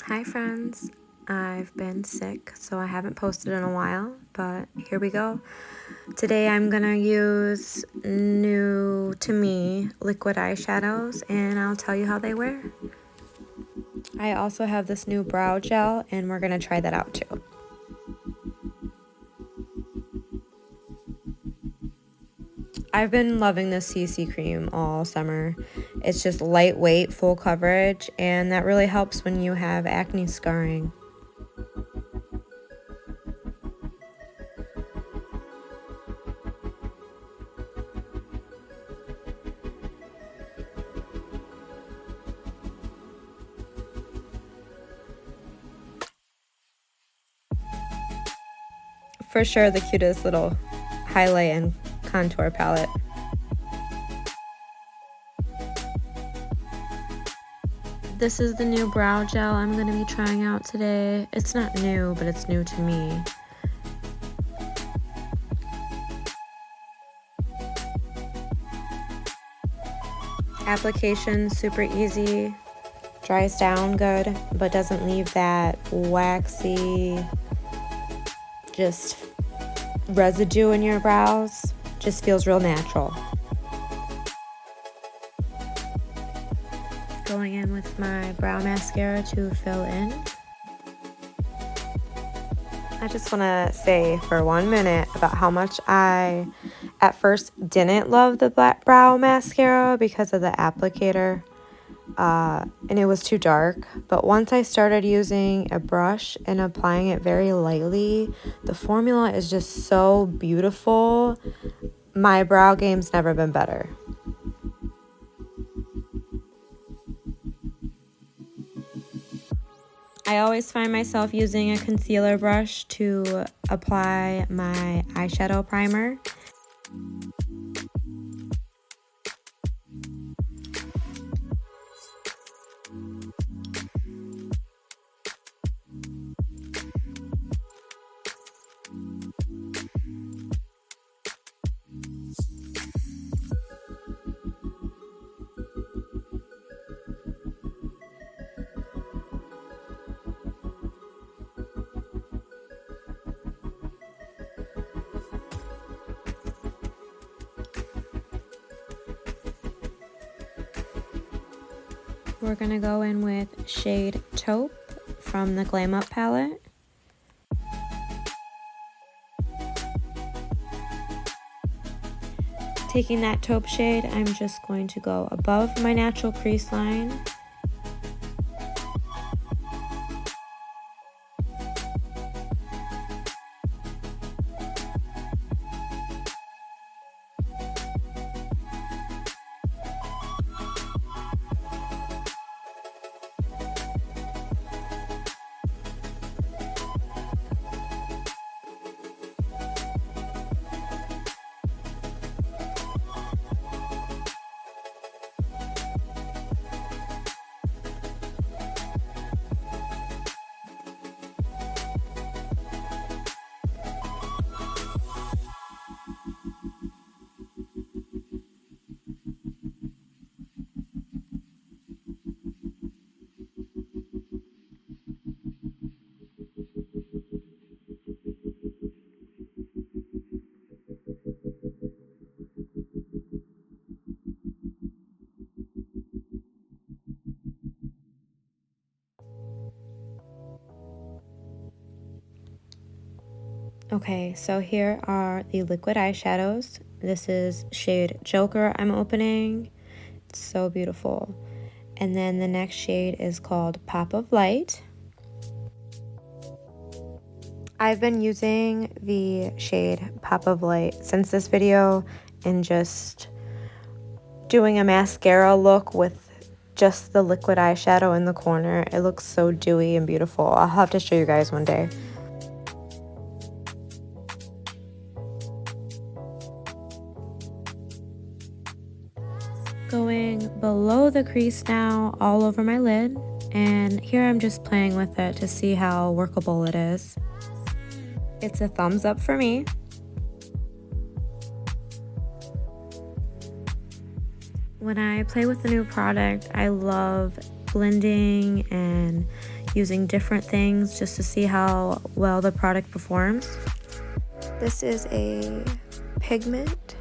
Hi friends, I've been sick so I haven't posted in a while, but here we go. Today I'm gonna use new to me liquid eyeshadows and I'll tell you how they wear. I also have this new brow gel and we're gonna try that out too. I've been loving this CC cream all summer. It's just lightweight, full coverage, and that really helps when you have acne scarring. For sure the cutest little highlight and contour palette. This is the new brow gel I'm going to be trying out today. It's not new, but it's new to me. Application super easy, dries down good, but doesn't leave that waxy just residue in your brows. Just feels real natural. Going in with my brow mascara to fill in. I just want to say for 1 minute about how much I at first didn't love the black brow mascara because of the applicator and it was too dark, but once I started using a brush and applying it very lightly, the formula is just so beautiful. My brow game's never been better. I always find myself using a concealer brush to apply my eyeshadow primer. We're gonna go in with shade Taupe from the Glam Up palette. Taking that taupe shade, I'm just going to go above my natural crease line. Okay, so here are the liquid eyeshadows. This is shade Joker I'm opening. It's so beautiful. And then the next shade is called Pop of Light. I've been using the shade Pop of Light since this video and just doing a mascara look with just the liquid eyeshadow in the corner. It looks so dewy and beautiful. I'll have to show you guys one day. Going below the crease now, all over my lid, and here I'm just playing with it to see how workable it is. It's a thumbs up for me. When I play with a new product, I love blending and using different things just to see how well the product performs. This is a pigment.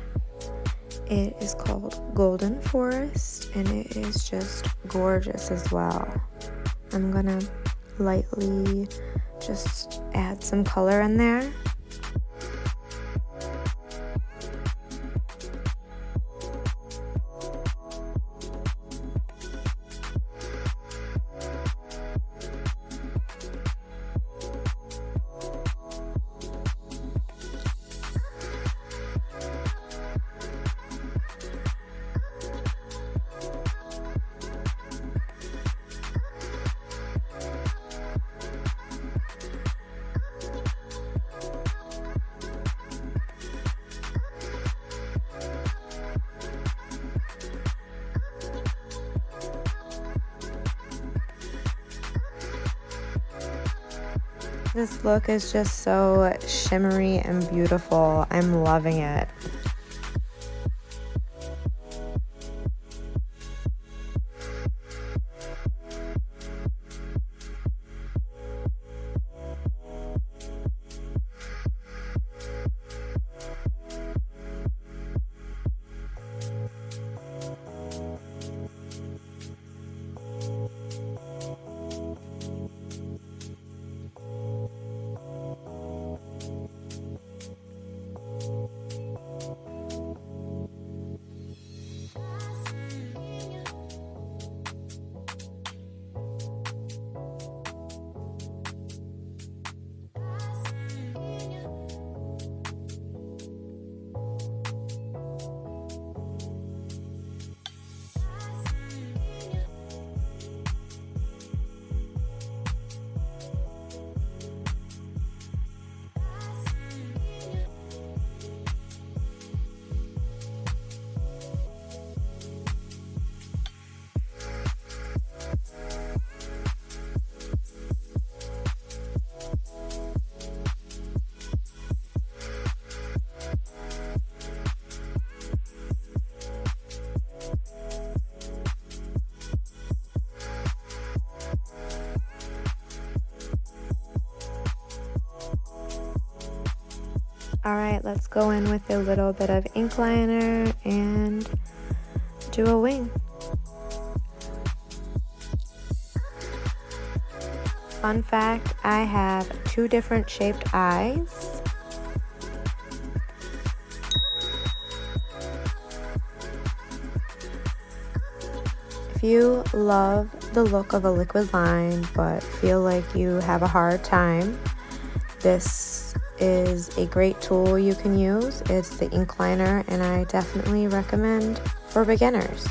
It is called Golden Forest, and it is just gorgeous as well. I'm gonna lightly just add some color in there. This look is just so shimmery and beautiful. I'm loving it. Alright, let's go in with a little bit of ink liner and do a wing. Fun fact, I have 2 different shaped eyes. If you love the look of a liquid line but feel like you have a hard time, this is a great tool you can use. It's the ink liner, and I definitely recommend for beginners.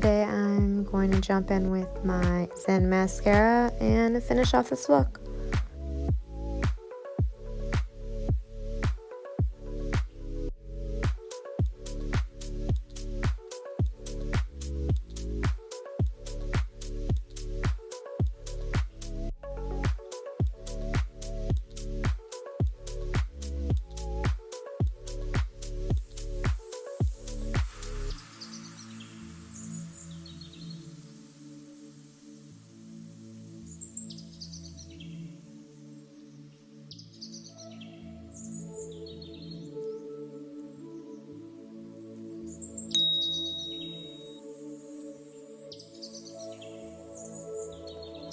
today I'm going to jump in with my Zen mascara and finish off this look.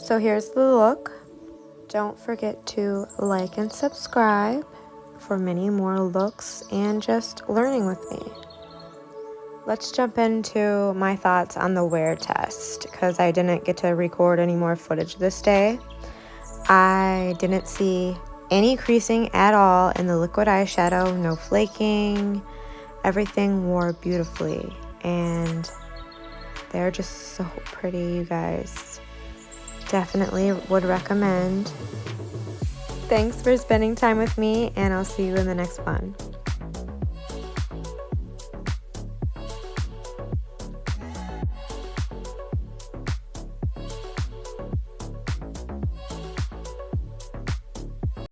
So here's the look. Don't forget to like and subscribe for many more looks and just learning with me. Let's jump into my thoughts on the wear test because I didn't get to record any more footage this day. I didn't see any creasing at all in the liquid eyeshadow, no flaking. Everything wore beautifully and they're just so pretty, you guys. Definitely would recommend. Thanks for spending time with me, and I'll see you in the next one.